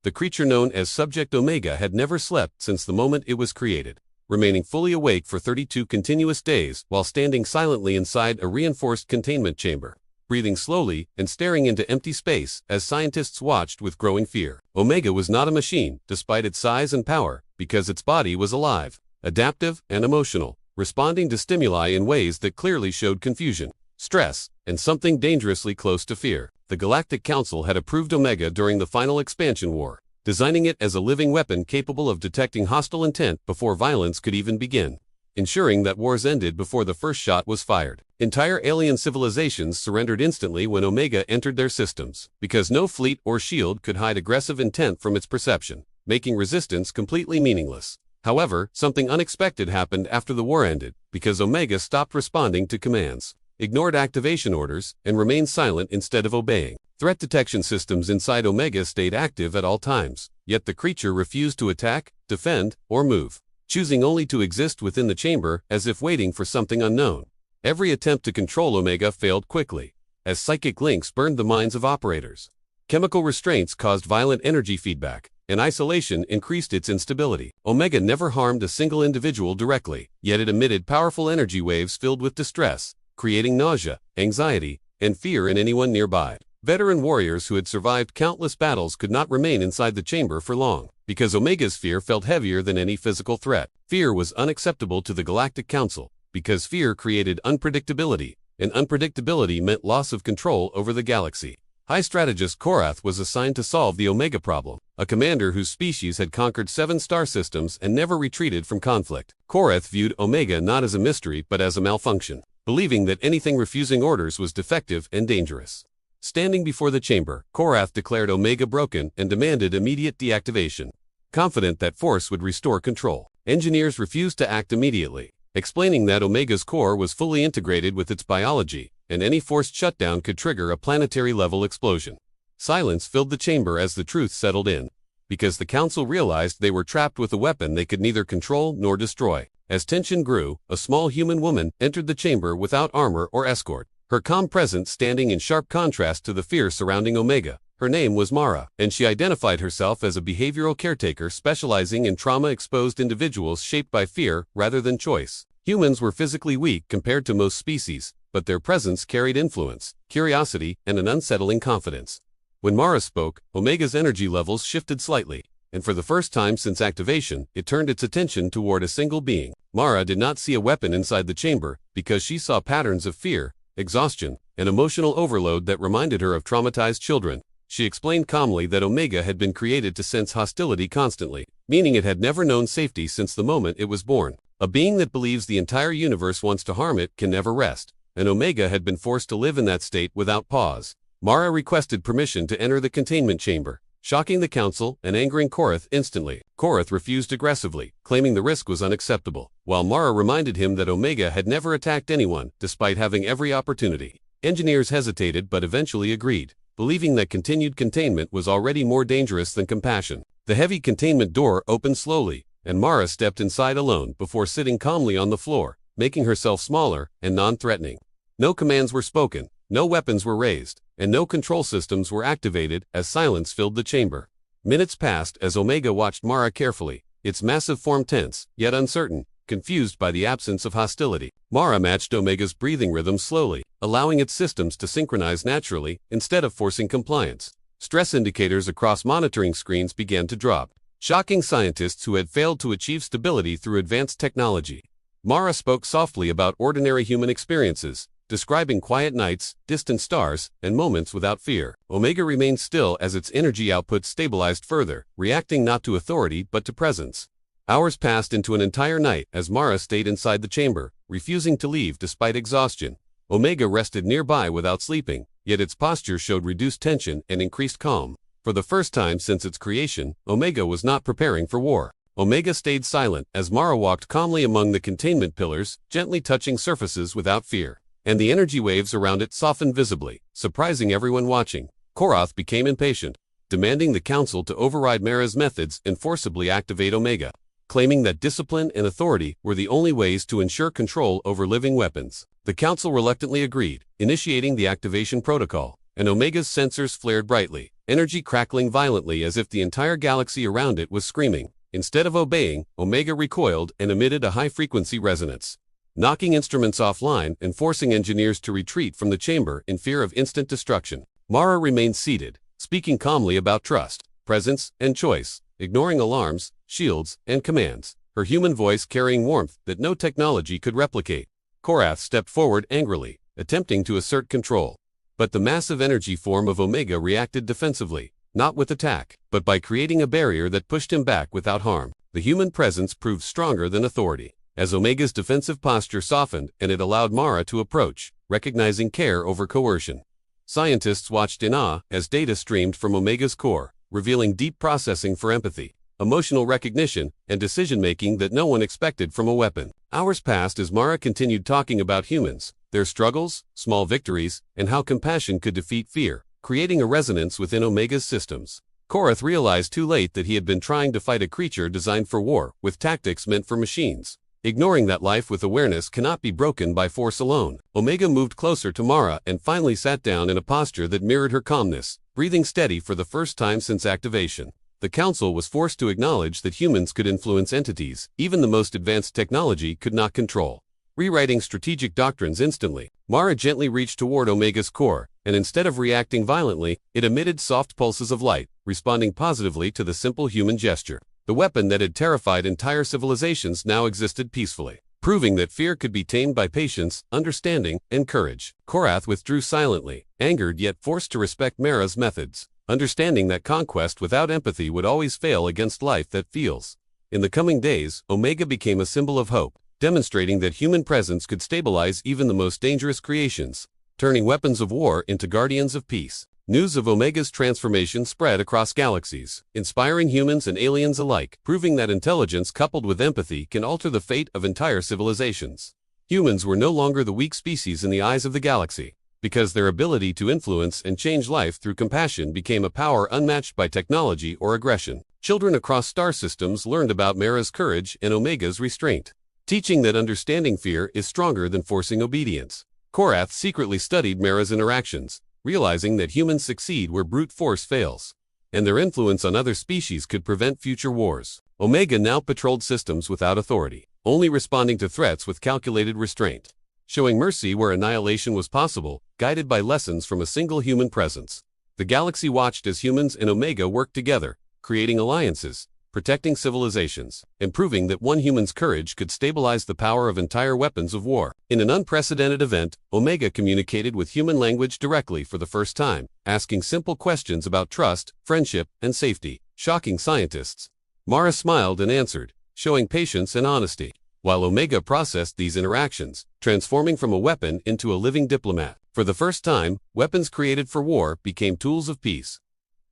The creature known as Subject Omega had never slept since the moment it was created, remaining fully awake for 32 continuous days while standing silently inside a reinforced containment chamber, breathing slowly and staring into empty space as scientists watched with growing fear. Omega was not a machine, despite its size and power, because its body was alive, adaptive, and emotional, responding to stimuli in ways that clearly showed confusion, stress, and something dangerously close to fear. The Galactic Council had approved Omega during the final expansion war, designing it as a living weapon capable of detecting hostile intent before violence could even begin, ensuring that wars ended before the first shot was fired. Entire alien civilizations surrendered instantly when Omega entered their systems, because no fleet or shield could hide aggressive intent from its perception, making resistance completely meaningless. However, something unexpected happened after the war ended, because Omega stopped responding to commands, ignored activation orders, and remained silent instead of obeying. Threat detection systems inside Omega stayed active at all times, yet the creature refused to attack, defend, or move, choosing only to exist within the chamber as if waiting for something unknown. Every attempt to control Omega failed quickly, as psychic links burned the minds of operators. Chemical restraints caused violent energy feedback, and isolation increased its instability. Omega never harmed a single individual directly, yet it emitted powerful energy waves filled with distress, creating nausea, anxiety, and fear in anyone nearby. Veteran warriors who had survived countless battles could not remain inside the chamber for long, because Omega's fear felt heavier than any physical threat. Fear was unacceptable to the Galactic Council, because fear created unpredictability, and unpredictability meant loss of control over the galaxy. High Strategist Korath was assigned to solve the Omega problem, a commander whose species had conquered 7 star systems and never retreated from conflict. Korath viewed Omega not as a mystery but as a malfunction, believing that anything refusing orders was defective and dangerous. Standing before the chamber, Korath declared Omega broken and demanded immediate deactivation. Confident that force would restore control, engineers refused to act immediately, explaining that Omega's core was fully integrated with its biology, and any forced shutdown could trigger a planetary-level explosion. Silence filled the chamber as the truth settled in, because the Council realized they were trapped with a weapon they could neither control nor destroy. As tension grew, a small human woman entered the chamber without armor or escort, her calm presence standing in sharp contrast to the fear surrounding Omega. Her name was Mara, and she identified herself as a behavioral caretaker specializing in trauma-exposed individuals shaped by fear rather than choice. Humans were physically weak compared to most species, but their presence carried influence, curiosity, and an unsettling confidence. When Mara spoke, Omega's energy levels shifted slightly, and for the first time since activation, it turned its attention toward a single being. Mara did not see a weapon inside the chamber, because she saw patterns of fear, exhaustion, and emotional overload that reminded her of traumatized children. She explained calmly that Omega had been created to sense hostility constantly, meaning it had never known safety since the moment it was born. A being that believes the entire universe wants to harm it can never rest, and Omega had been forced to live in that state without pause. Mara requested permission to enter the containment chamber, shocking the Council and angering Korath instantly. Korath refused aggressively, claiming the risk was unacceptable, while Mara reminded him that Omega had never attacked anyone, despite having every opportunity. Engineers hesitated but eventually agreed, believing that continued containment was already more dangerous than compassion. The heavy containment door opened slowly, and Mara stepped inside alone before sitting calmly on the floor, making herself smaller and non-threatening. No commands were spoken, no weapons were raised, and no control systems were activated as silence filled the chamber. Minutes passed as Omega watched Mara carefully, its massive form tense, yet uncertain, confused by the absence of hostility. Mara matched Omega's breathing rhythm slowly, allowing its systems to synchronize naturally instead of forcing compliance. Stress indicators across monitoring screens began to drop, shocking scientists who had failed to achieve stability through advanced technology. Mara spoke softly about ordinary human experiences, describing quiet nights, distant stars, and moments without fear. Omega remained still as its energy output stabilized further, reacting not to authority but to presence. Hours passed into an entire night as Mara stayed inside the chamber, refusing to leave despite exhaustion. Omega rested nearby without sleeping, yet its posture showed reduced tension and increased calm. For the first time since its creation, Omega was not preparing for war. Omega stayed silent as Mara walked calmly among the containment pillars, gently touching surfaces without fear, and the energy waves around it softened visibly, surprising everyone watching. Korath became impatient, demanding the Council to override Mara's methods and forcibly activate Omega, claiming that discipline and authority were the only ways to ensure control over living weapons. The Council reluctantly agreed, initiating the activation protocol, and Omega's sensors flared brightly, energy crackling violently as if the entire galaxy around it was screaming. Instead of obeying, Omega recoiled and emitted a high-frequency resonance, knocking instruments offline and forcing engineers to retreat from the chamber in fear of instant destruction. Mara remained seated, speaking calmly about trust, presence, and choice, ignoring alarms, shields, and commands, her human voice carrying warmth that no technology could replicate. Korath stepped forward angrily, attempting to assert control. But the massive energy form of Omega reacted defensively, not with attack, but by creating a barrier that pushed him back without harm. The human presence proved stronger than authority, as Omega's defensive posture softened and it allowed Mara to approach, recognizing care over coercion. Scientists watched in awe as data streamed from Omega's core, revealing deep processing for empathy, emotional recognition, and decision-making that no one expected from a weapon. Hours passed as Mara continued talking about humans, their struggles, small victories, and how compassion could defeat fear, creating a resonance within Omega's systems. Korath realized too late that he had been trying to fight a creature designed for war, with tactics meant for machines, ignoring that life with awareness cannot be broken by force alone. Omega moved closer to Mara and finally sat down in a posture that mirrored her calmness, breathing steady for the first time since activation. The Council was forced to acknowledge that humans could influence entities even the most advanced technology could not control. Rewriting strategic doctrines instantly, Mara gently reached toward Omega's core, and instead of reacting violently, it emitted soft pulses of light, responding positively to the simple human gesture. The weapon that had terrified entire civilizations now existed peacefully, proving that fear could be tamed by patience, understanding, and courage. Korath withdrew silently, angered yet forced to respect Mara's methods, understanding that conquest without empathy would always fail against life that feels. In the coming days, Omega became a symbol of hope, demonstrating that human presence could stabilize even the most dangerous creations, turning weapons of war into guardians of peace. News of Omega's transformation spread across galaxies, inspiring humans and aliens alike, proving that intelligence coupled with empathy can alter the fate of entire civilizations. Humans were no longer the weak species in the eyes of the galaxy, because their ability to influence and change life through compassion became a power unmatched by technology or aggression. Children across star systems learned about Mara's courage and Omega's restraint, teaching that understanding fear is stronger than forcing obedience. Korath secretly studied Mara's interactions, realizing that humans succeed where brute force fails, and their influence on other species could prevent future wars. Omega now patrolled systems without authority, only responding to threats with calculated restraint, showing mercy where annihilation was possible, guided by lessons from a single human presence. The galaxy watched as humans and Omega worked together, creating alliances, protecting civilizations, and proving that one human's courage could stabilize the power of entire weapons of war. In an unprecedented event, Omega communicated with human language directly for the first time, asking simple questions about trust, friendship, and safety, shocking scientists. Mara smiled and answered, showing patience and honesty, while Omega processed these interactions, transforming from a weapon into a living diplomat. For the first time, weapons created for war became tools of peace,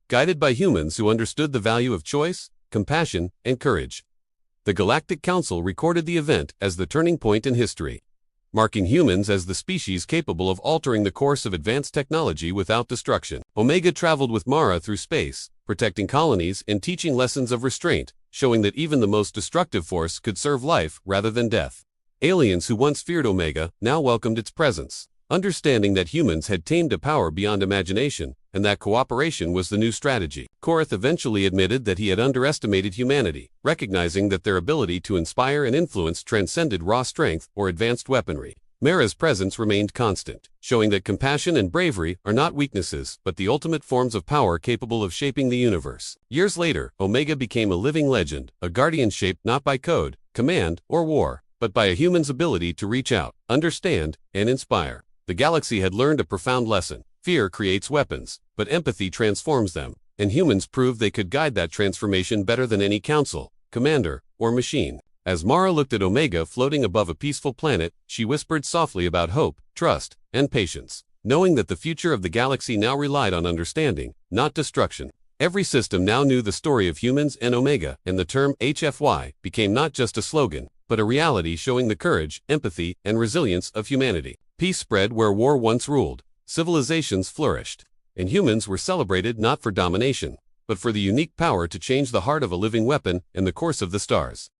guided by humans who understood the value of choice, compassion, and courage. The Galactic Council recorded the event as the turning point in history, marking humans as the species capable of altering the course of advanced technology without destruction. Omega traveled with Mara through space, protecting colonies and teaching lessons of restraint, showing that even the most destructive force could serve life rather than death. Aliens who once feared Omega now welcomed its presence, understanding that humans had tamed a power beyond imagination, and that cooperation was the new strategy. Korath eventually admitted that he had underestimated humanity, recognizing that their ability to inspire and influence transcended raw strength or advanced weaponry. Mara's presence remained constant, showing that compassion and bravery are not weaknesses but the ultimate forms of power capable of shaping the universe. Years later, Omega became a living legend, a guardian shaped not by code, command, or war, but by a human's ability to reach out, understand, and inspire. The galaxy had learned a profound lesson. Fear creates weapons, but empathy transforms them, and humans proved they could guide that transformation better than any council, commander, or machine. As Mara looked at Omega floating above a peaceful planet, she whispered softly about hope, trust, and patience, knowing that the future of the galaxy now relied on understanding, not destruction. Every system now knew the story of humans and Omega, and the term HFY became not just a slogan, but a reality showing the courage, empathy, and resilience of humanity. Peace spread where war once ruled, civilizations flourished, and humans were celebrated not for domination, but for the unique power to change the heart of a living weapon and the course of the stars.